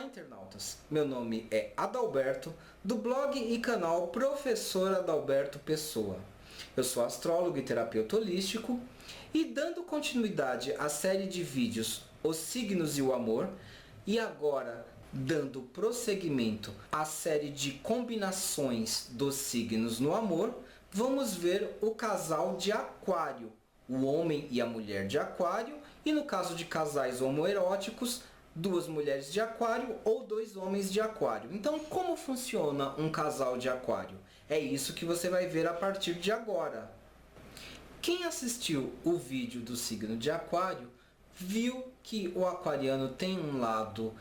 internautas, meu nome é Adalberto, do blog e canal Professor Adalberto Pessoa. Eu sou astrólogo e terapeuta holístico e dando continuidade à série de vídeos Os Signos e o Amor, e agora dando prosseguimento à série de combinações dos signos no amor, vamos ver o casal de Aquário, o homem e a mulher de Aquário, e no caso de casais homoeróticos, duas mulheres de Aquário ou dois homens de Aquário. Então, como funciona um casal de Aquário? É isso que você vai ver a partir de agora. Quem assistiu o vídeo do signo de Aquário viu que o aquariano tem um lado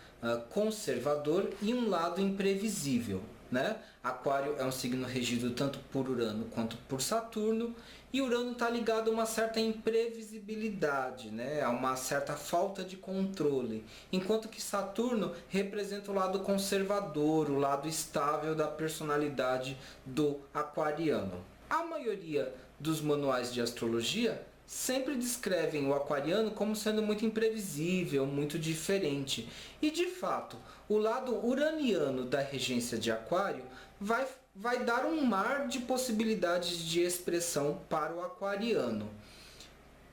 conservador e um lado imprevisível, né? Aquário é um signo regido tanto por Urano quanto por Saturno, e Urano está ligado a uma certa imprevisibilidade, né? A uma certa falta de controle, enquanto que Saturno representa o lado conservador, o lado estável da personalidade do aquariano. A maioria dos manuais de astrologia sempre descrevem o aquariano como sendo muito imprevisível, muito diferente. E de fato, o lado uraniano da regência de Aquário vai dar um mar de possibilidades de expressão para o aquariano.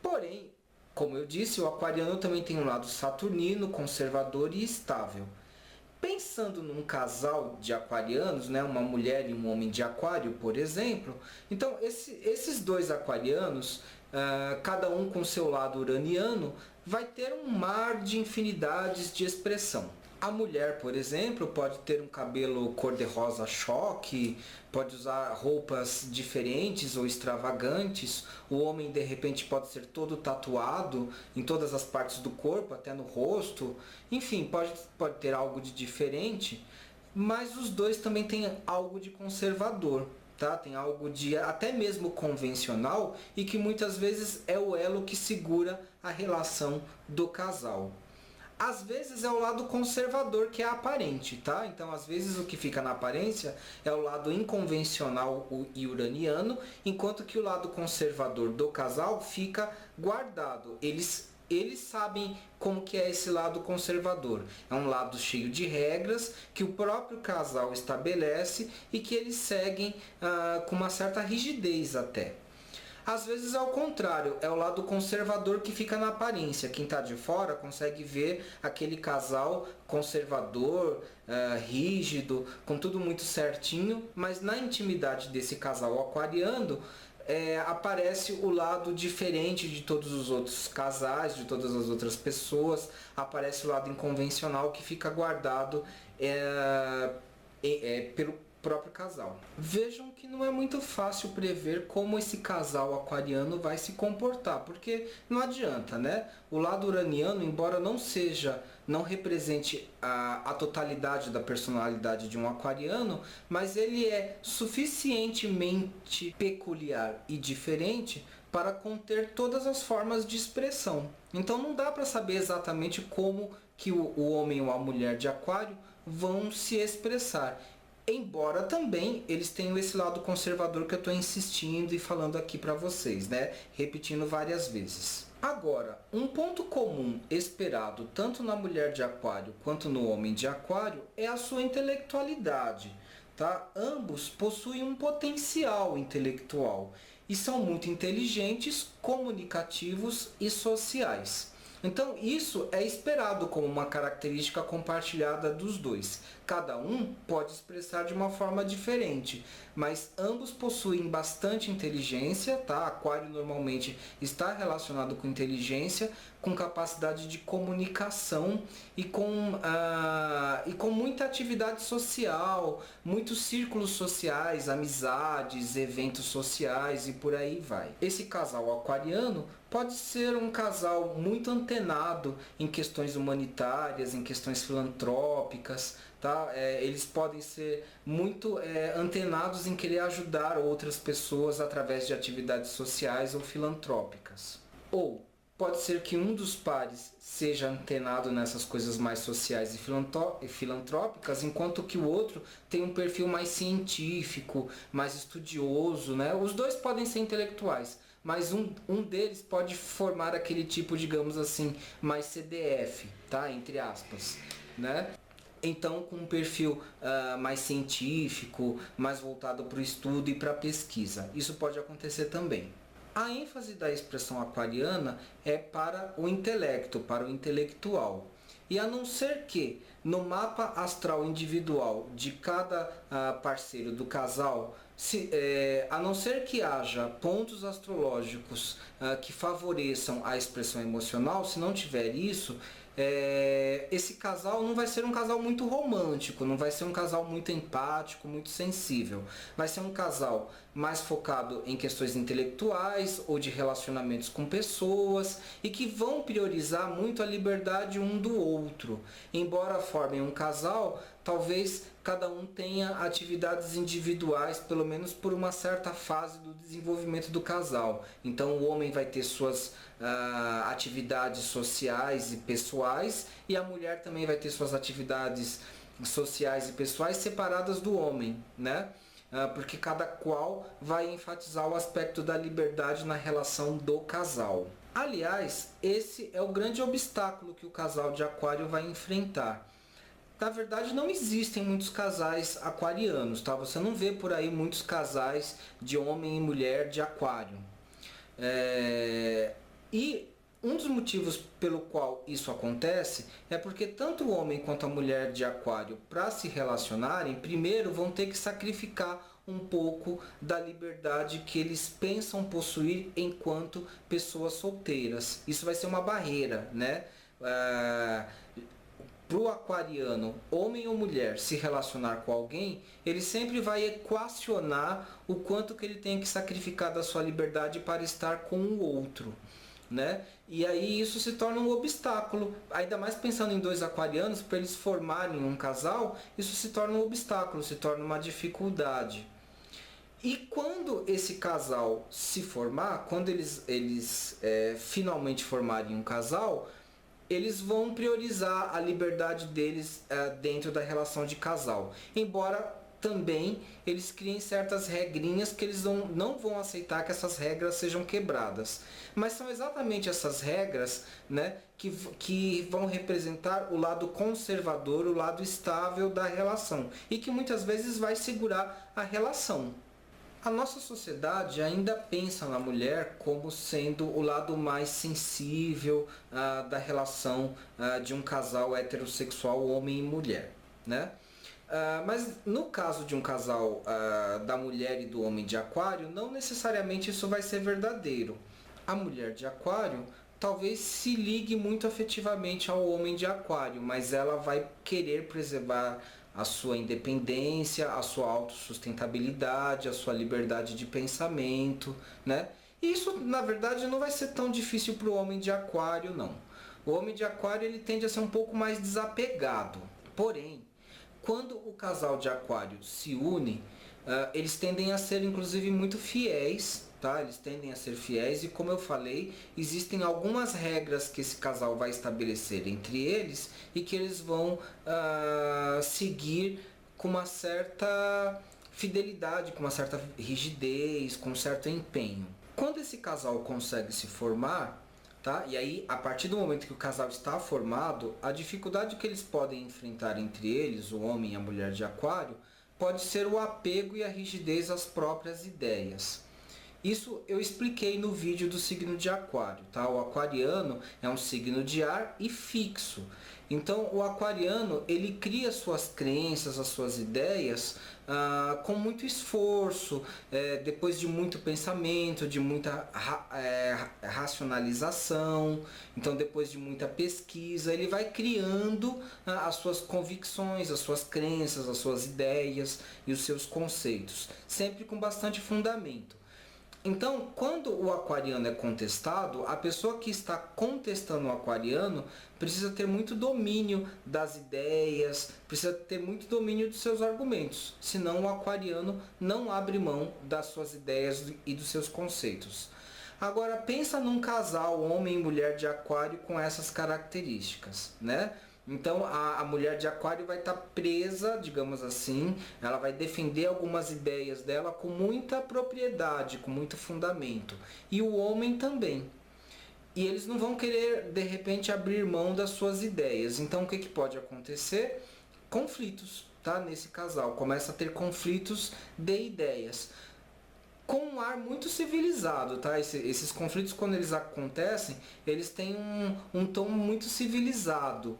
Porém, como eu disse, o aquariano também tem um lado saturnino, conservador e estável. Pensando num casal de aquarianos, né, uma mulher e um homem de Aquário, por exemplo, então esses dois aquarianos, cada um com seu lado uraniano, vai ter um mar de infinidades de expressão. A mulher, por exemplo, pode ter um cabelo cor-de-rosa choque, pode usar roupas diferentes ou extravagantes. O homem, de repente, pode ser todo tatuado em todas as partes do corpo, até no rosto. Enfim, pode ter algo de diferente, mas os dois também têm algo de conservador. Tá? Tem algo de até mesmo convencional e que muitas vezes é o elo que segura a relação do casal. Às vezes é o lado conservador que é aparente, tá? Então, às vezes o que fica na aparência é o lado inconvencional e uraniano, enquanto que o lado conservador do casal fica guardado. Eles sabem como que é esse lado conservador. É um lado cheio de regras que o próprio casal estabelece e que eles seguem com uma certa rigidez até. Às vezes é o contrário, é o lado conservador que fica na aparência. Quem está de fora consegue ver aquele casal conservador, rígido, com tudo muito certinho, mas na intimidade desse casal aquariano, aparece o lado diferente de todos os outros casais, de todas as outras pessoas, aparece o lado inconvencional que fica guardado pelo próprio casal. Vejam que não é muito fácil prever como esse casal aquariano vai se comportar, porque não adianta, né? O lado uraniano, embora não represente a totalidade da personalidade de um aquariano, mas ele é suficientemente peculiar e diferente para conter todas as formas de expressão. Então não dá para saber exatamente como que o homem ou a mulher de Aquário vão se expressar. Embora também eles tenham esse lado conservador que eu estou insistindo e falando aqui para vocês, né? Repetindo várias vezes. Agora, um ponto comum esperado tanto na mulher de Aquário quanto no homem de Aquário é a sua intelectualidade, tá? Ambos possuem um potencial intelectual e são muito inteligentes, comunicativos e sociais. Então isso é esperado como uma característica compartilhada dos dois. Cada um pode expressar de uma forma diferente, mas ambos possuem bastante inteligência, tá? Aquário normalmente está relacionado com inteligência, com capacidade de comunicação e com muita atividade social, muitos círculos sociais, amizades, eventos sociais e por aí vai. Esse casal aquariano pode ser um casal muito antenado em questões humanitárias, em questões filantrópicas, tá? Eles podem ser muito antenados em querer ajudar outras pessoas através de atividades sociais ou filantrópicas. Ou pode ser que um dos pares seja antenado nessas coisas mais sociais e filantrópicas, enquanto que o outro tem um perfil mais científico, mais estudioso, né? Os dois podem ser intelectuais, mas um deles pode formar aquele tipo, digamos assim, mais CDF, tá? Entre aspas, né? então com um perfil mais científico, mais voltado para o estudo e para a pesquisa. Isso pode acontecer também. A ênfase da expressão aquariana é para o intelecto, para o intelectual. E a não ser que no mapa astral individual de cada parceiro do casal, a não ser que haja pontos astrológicos que favoreçam a expressão emocional, se não tiver isso, esse casal não vai ser um casal muito romântico, não vai ser um casal muito empático, muito sensível. Vai ser um casal mais focado em questões intelectuais ou de relacionamentos com pessoas e que vão priorizar muito a liberdade um do outro. Embora formem um casal, talvez cada um tenha atividades individuais, pelo menos por uma certa fase do desenvolvimento do casal. Então o homem vai ter suas atividades sociais e pessoais e a mulher também vai ter suas atividades sociais e pessoais separadas do homem, né? Porque cada qual vai enfatizar o aspecto da liberdade na relação do casal. Aliás, esse é o grande obstáculo que o casal de Aquário vai enfrentar. Na verdade, não existem muitos casais aquarianos, tá? Você não vê por aí muitos casais de homem e mulher de Aquário. E um dos motivos pelo qual isso acontece é porque tanto o homem quanto a mulher de Aquário, para se relacionarem, primeiro vão ter que sacrificar um pouco da liberdade que eles pensam possuir enquanto pessoas solteiras. Isso vai ser uma barreira, né? Para o aquariano, homem ou mulher, se relacionar com alguém, ele sempre vai equacionar o quanto que ele tem que sacrificar da sua liberdade para estar com o outro, né? E aí isso se torna um obstáculo, ainda mais pensando em dois aquarianos, para eles formarem um casal, isso se torna um obstáculo, se torna uma dificuldade. E quando esse casal se formar, quando eles finalmente formarem um casal, eles vão priorizar a liberdade deles dentro da relação de casal. Embora também eles criem certas regrinhas que eles não vão aceitar que essas regras sejam quebradas. Mas são exatamente essas regras, né, que vão representar o lado conservador, o lado estável da relação. E que muitas vezes vai segurar a relação. A nossa sociedade ainda pensa na mulher como sendo o lado mais sensível da relação de um casal heterossexual, homem e mulher, né? Mas no caso de um casal da mulher e do homem de Aquário, não necessariamente isso vai ser verdadeiro. A mulher de Aquário talvez se ligue muito afetivamente ao homem de Aquário, mas ela vai querer preservar a sua independência, a sua autossustentabilidade, a sua liberdade de pensamento, né? E isso, na verdade, não vai ser tão difícil para o homem de Aquário, não. O homem de Aquário ele tende a ser um pouco mais desapegado. Porém, quando o casal de Aquário se une, eles tendem a ser, inclusive, muito fiéis, tá? Eles tendem a ser fiéis e, como eu falei, existem algumas regras que esse casal vai estabelecer entre eles e que eles vão seguir com uma certa fidelidade, com uma certa rigidez, com um certo empenho. Quando esse casal consegue se formar, tá? E aí, a partir do momento que o casal está formado, a dificuldade que eles podem enfrentar entre eles, o homem e a mulher de Aquário, pode ser o apego e a rigidez às próprias ideias. Isso eu expliquei no vídeo do signo de Aquário, tá? O aquariano é um signo de ar e fixo. Então o aquariano ele cria suas crenças, as suas ideias com muito esforço, depois de muito pensamento, de muita racionalização. Então depois de muita pesquisa ele vai criando as suas convicções, as suas crenças, as suas ideias e os seus conceitos, sempre com bastante fundamento. Então, quando o aquariano é contestado, a pessoa que está contestando o aquariano precisa ter muito domínio das ideias, precisa ter muito domínio dos seus argumentos, senão o aquariano não abre mão das suas ideias e dos seus conceitos. Agora, pensa num casal, homem e mulher de Aquário com essas características, né? Então a mulher de Aquário vai estar presa, digamos assim, ela vai defender algumas ideias dela com muita propriedade, com muito fundamento. E o homem também. E eles não vão querer, de repente, abrir mão das suas ideias. Então o que pode acontecer? conflitos, tá? Nesse casal, começa a ter conflitos de ideias, com um ar muito civilizado, tá? Esses conflitos, quando eles acontecem, eles têm um tom muito civilizado,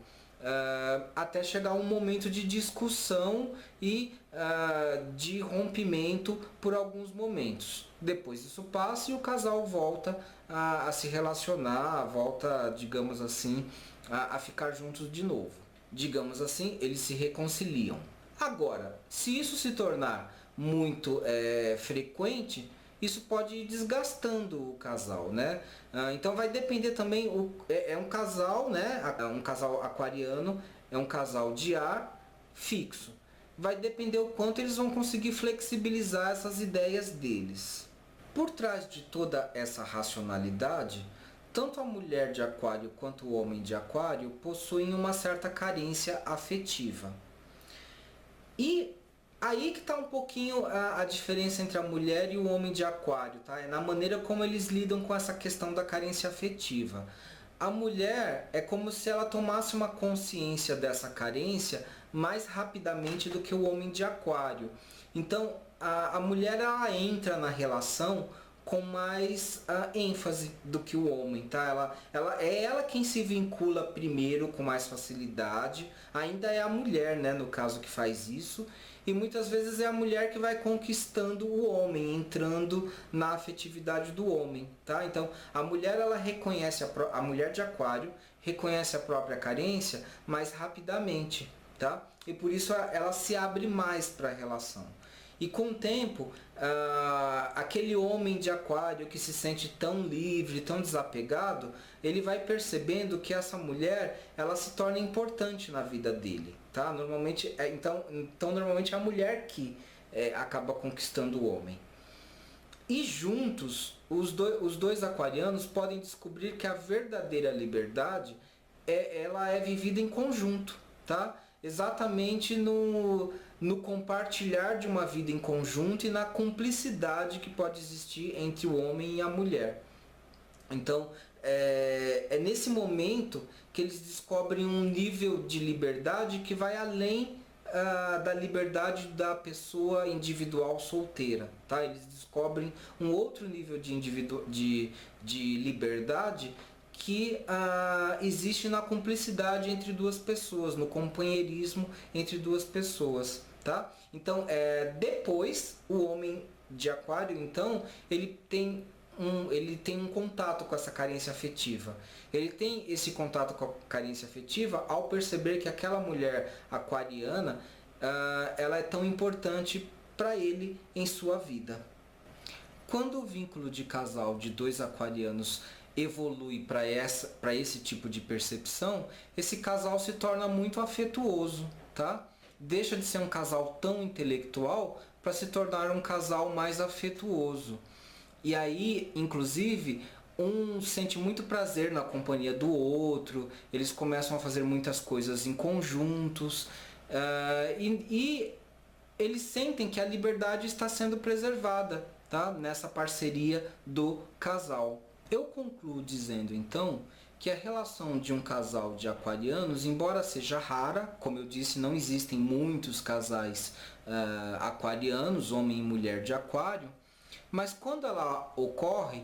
até chegar um momento de discussão e de rompimento por alguns momentos. Depois isso passa e o casal volta a se relacionar, volta, digamos assim, a ficar juntos de novo. Digamos assim, eles se reconciliam. Agora, se isso se tornar muito frequente, isso pode ir desgastando o casal, né? Então vai depender também, é um casal, né? Um casal aquariano, é um casal de ar fixo. Vai depender o quanto eles vão conseguir flexibilizar essas ideias deles. Por trás de toda essa racionalidade, tanto a mulher de aquário quanto o homem de aquário possuem uma certa carência afetiva. E aí que está um pouquinho a diferença entre a mulher e o homem de aquário, tá? É na maneira como eles lidam com essa questão da carência afetiva. A mulher é como se ela tomasse uma consciência dessa carência mais rapidamente do que o homem de aquário. Então, a mulher ela entra na relação com mais ênfase do que o homem, tá? Ela quem se vincula primeiro com mais facilidade, ainda é a mulher, né, no caso, que faz isso, e muitas vezes é a mulher que vai conquistando o homem, entrando na afetividade do homem, tá? Então, a mulher ela reconhece, a mulher de aquário reconhece a própria carência mais rapidamente, tá? E por isso ela se abre mais para a relação. E com o tempo, aquele homem de aquário que se sente tão livre, tão desapegado, ele vai percebendo que essa mulher, ela se torna importante na vida dele, tá? Normalmente, normalmente é a mulher que acaba conquistando o homem. E juntos, os dois aquarianos podem descobrir que a verdadeira liberdade ela é vivida em conjunto, tá? Exatamente no compartilhar de uma vida em conjunto e na cumplicidade que pode existir entre o homem e a mulher. Então, é nesse momento que eles descobrem um nível de liberdade que vai além da liberdade da pessoa individual solteira, tá? Eles descobrem um outro nível de liberdade que existe na cumplicidade entre duas pessoas, no companheirismo entre duas pessoas, tá? Então, depois, o homem de aquário, então, ele tem um contato com essa carência afetiva. Ele tem esse contato com a carência afetiva ao perceber que aquela mulher aquariana, ela é tão importante para ele em sua vida. Quando o vínculo de casal de dois aquarianos evolui para esse tipo de percepção, esse casal se torna muito afetuoso, tá? Deixa de ser um casal tão intelectual para se tornar um casal mais afetuoso. E aí, inclusive, um sente muito prazer na companhia do outro, eles começam a fazer muitas coisas em conjuntos, e eles sentem que a liberdade está sendo preservada, tá? Nessa parceria do casal. Eu concluo dizendo, então, que a relação de um casal de aquarianos, embora seja rara, como eu disse, não existem muitos casais aquarianos, homem e mulher de aquário, mas quando ela ocorre,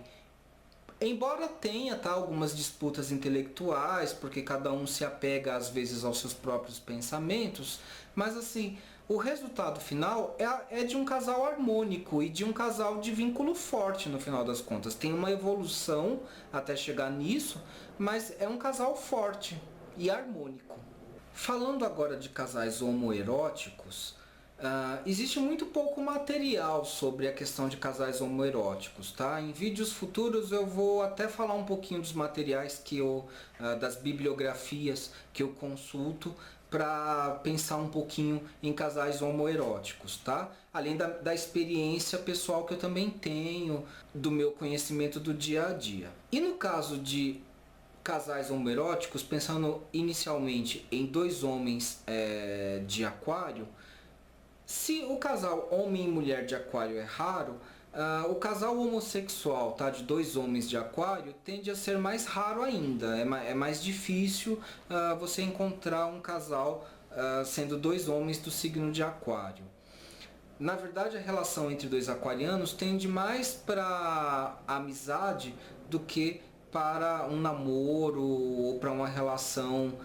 embora tenha algumas disputas intelectuais, porque cada um se apega às vezes aos seus próprios pensamentos, mas assim, o resultado final é de um casal harmônico e de um casal de vínculo forte no final das contas. Tem uma evolução até chegar nisso, mas é um casal forte e harmônico. Falando agora de casais homoeróticos, existe muito pouco material sobre a questão de casais homoeróticos, tá? Em vídeos futuros eu vou até falar um pouquinho dos materiais das bibliografias que eu consulto para pensar um pouquinho em casais homoeróticos, tá? Além da experiência pessoal que eu também tenho, do meu conhecimento do dia a dia. E no caso de casais homoeróticos, pensando inicialmente em dois homens de aquário, se o casal homem e mulher de aquário é raro, O casal homossexual, tá, de dois homens de aquário tende a ser mais raro ainda. É mais difícil você encontrar um casal sendo dois homens do signo de aquário. Na verdade, a relação entre dois aquarianos tende mais para amizade do que para um namoro ou para uma relação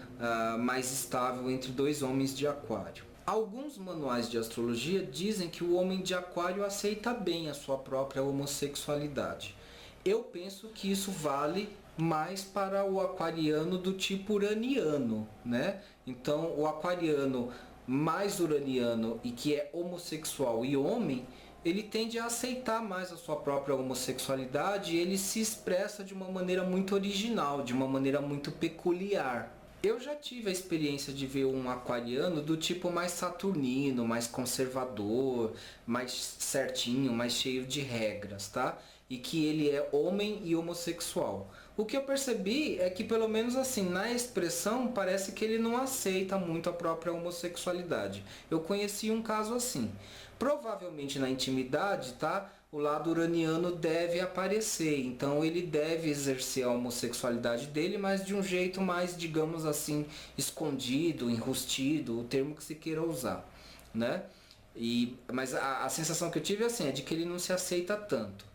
mais estável entre dois homens de aquário. Alguns manuais de astrologia dizem que o homem de aquário aceita bem a sua própria homossexualidade. Eu penso que isso vale mais para o aquariano do tipo uraniano, né? Então, o aquariano mais uraniano e que é homossexual e homem, ele tende a aceitar mais a sua própria homossexualidade e ele se expressa de uma maneira muito original, de uma maneira muito peculiar. Eu já tive a experiência de ver um aquariano do tipo mais saturnino, mais conservador, mais certinho, mais cheio de regras, tá? E que ele é homem e homossexual. O que eu percebi é que, pelo menos assim, na expressão, parece que ele não aceita muito a própria homossexualidade. Eu conheci um caso assim. Provavelmente na intimidade, tá? O lado uraniano deve aparecer, então ele deve exercer a homossexualidade dele, mas de um jeito mais, digamos assim, escondido, enrustido, o termo que se queira usar, né? Mas a sensação que eu tive assim, é de que ele não se aceita tanto.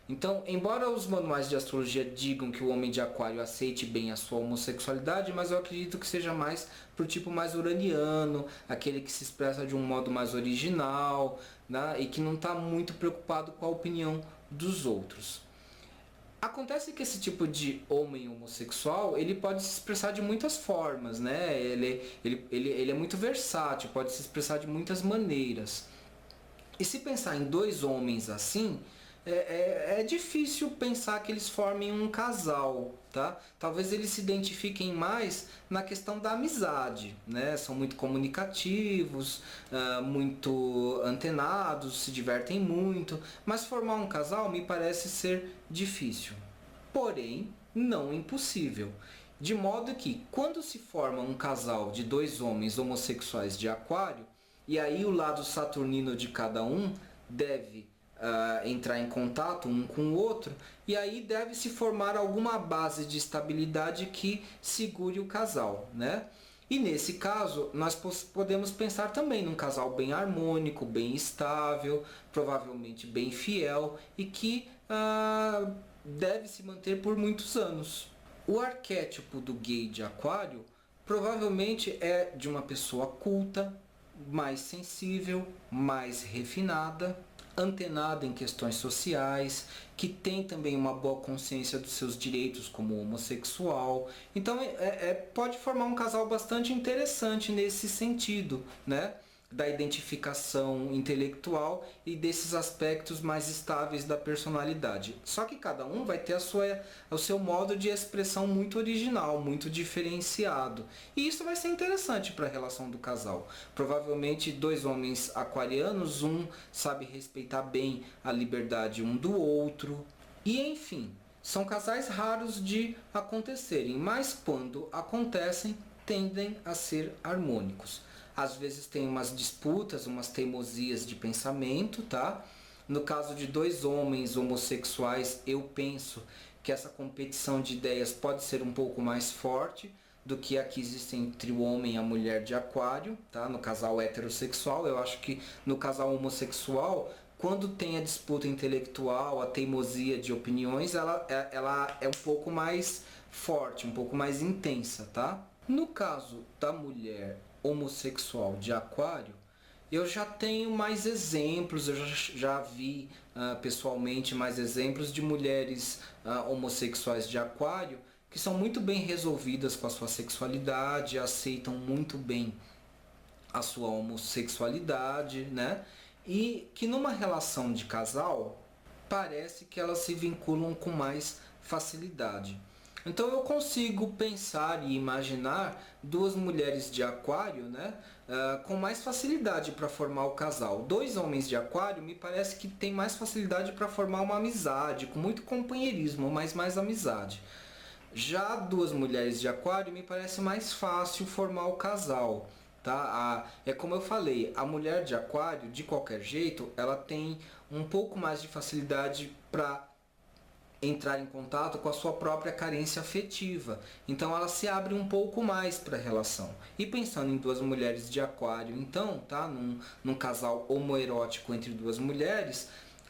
Então, embora os manuais de astrologia digam que o homem de aquário aceite bem a sua homossexualidade, mas eu acredito que seja mais pro tipo mais uraniano, aquele que se expressa de um modo mais original, né? E que não está muito preocupado com a opinião dos outros. Acontece que esse tipo de homem homossexual, ele pode se expressar de muitas formas, né? Ele é muito versátil, pode se expressar de muitas maneiras. E se pensar em dois homens assim, é difícil pensar que eles formem um casal, tá? Talvez eles se identifiquem mais na questão da amizade, né? São muito comunicativos, muito antenados, se divertem muito, mas formar um casal me parece ser difícil. Porém, não impossível. De modo que, quando se forma um casal de dois homens homossexuais de aquário, e aí o lado saturnino de cada um deve entrar em contato um com o outro, e aí deve se formar alguma base de estabilidade que segure o casal, né? E nesse caso, nós podemos pensar também num casal bem harmônico, bem estável, provavelmente bem fiel e que deve se manter por muitos anos. O arquétipo do gay de aquário provavelmente é de uma pessoa culta, mais sensível, mais refinada, antenada em questões sociais, que tem também uma boa consciência dos seus direitos como homossexual. Então pode formar um casal bastante interessante nesse sentido, né? Da identificação intelectual e desses aspectos mais estáveis da personalidade. Só que cada um vai ter o seu modo de expressão muito original, muito diferenciado. E isso vai ser interessante para a relação do casal. Provavelmente dois homens aquarianos, um sabe respeitar bem a liberdade um do outro. E enfim, são casais raros de acontecerem, mas quando acontecem, tendem a ser harmônicos. Às vezes tem umas disputas, umas teimosias de pensamento, tá? No caso de dois homens homossexuais, eu penso que essa competição de ideias pode ser um pouco mais forte do que a que existe entre o homem e a mulher de aquário, tá? No casal heterossexual. Eu acho que no casal homossexual, quando tem a disputa intelectual, a teimosia de opiniões, ela é um pouco mais forte, um pouco mais intensa, tá? No caso da mulher homossexual de aquário, eu já tenho mais exemplos, eu já vi pessoalmente mais exemplos de mulheres homossexuais de aquário que são muito bem resolvidas com a sua sexualidade, aceitam muito bem a sua homossexualidade, né? E que numa relação de casal parece que elas se vinculam com mais facilidade. Então eu consigo pensar e imaginar duas mulheres de aquário, né, com mais facilidade para formar o casal. Dois homens de aquário me parece que tem mais facilidade para formar uma amizade, com muito companheirismo, mas mais amizade. Já duas mulheres de aquário me parece mais fácil formar o casal, tá? É como eu falei, a mulher de aquário, de qualquer jeito, ela tem um pouco mais de facilidade para entrar em contato com a sua própria carência afetiva. Então ela se abre um pouco mais para a relação. E pensando em duas mulheres de aquário, então, tá? Num casal homoerótico entre duas mulheres,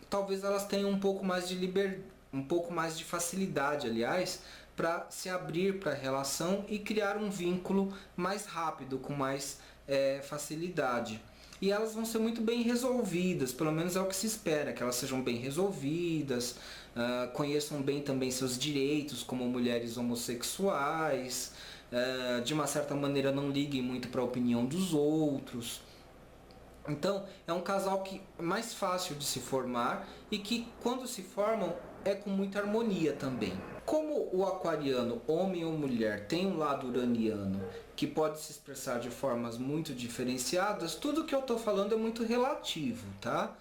talvez elas tenham um pouco mais de um pouco mais de facilidade, aliás, para se abrir para a relação e criar um vínculo mais rápido, com mais facilidade. E elas vão ser muito bem resolvidas, pelo menos é o que se espera, que elas sejam bem resolvidas, conheçam bem também seus direitos como mulheres homossexuais, de uma certa maneira não liguem muito para a opinião dos outros. Então é um casal que é mais fácil de se formar e que quando se formam é com muita harmonia também. Como o aquariano, homem ou mulher, tem um lado uraniano que pode se expressar de formas muito diferenciadas, tudo que eu estou falando é muito relativo, tá?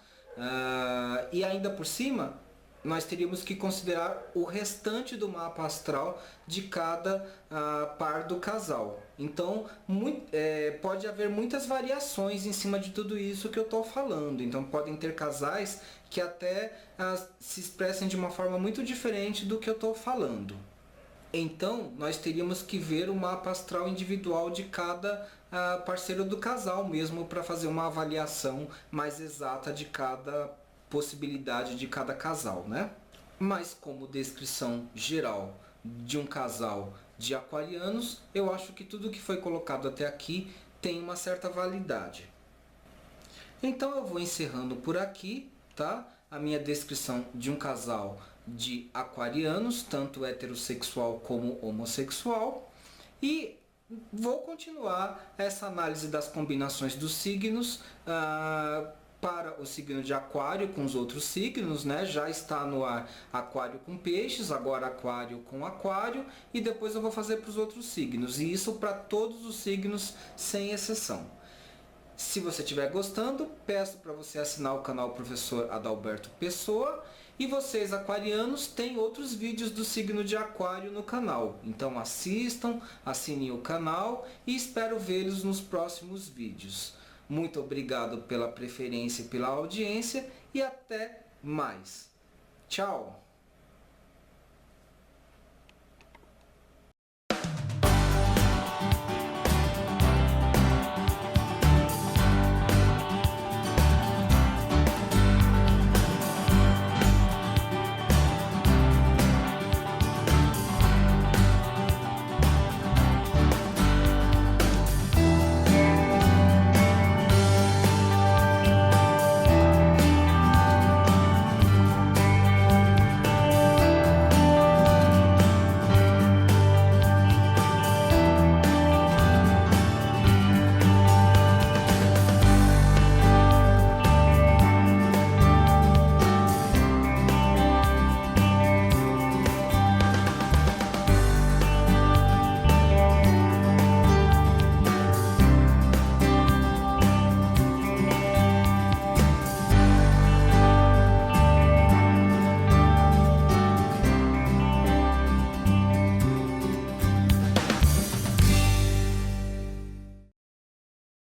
E ainda por cima, nós teríamos que considerar o restante do mapa astral de cada par do casal. Então, pode haver muitas variações em cima de tudo isso que eu estou falando. Então, podem ter casais que até se expressem de uma forma muito diferente do que eu estou falando. Então, nós teríamos que ver o mapa astral individual de cada parceiro do casal mesmo para fazer uma avaliação mais exata de cada possibilidade de cada casal, né? Mas como descrição geral de um casal de aquarianos, eu acho que tudo que foi colocado até aqui tem uma certa validade. Então eu vou encerrando por aqui, tá? A minha descrição de um casal de aquarianos, tanto heterossexual como homossexual, e vou continuar essa análise das combinações dos signos para o signo de aquário com os outros signos, né? Já está no ar aquário com peixes, agora aquário com aquário, e depois eu vou fazer para os outros signos, e isso para todos os signos sem exceção. Se você estiver gostando, peço para você assinar o canal Professor Adalberto Pessoa, e vocês aquarianos têm outros vídeos do signo de aquário no canal, então assistam, assinem o canal e espero vê-los nos próximos vídeos. Muito obrigado pela preferência e pela audiência e até mais. Tchau!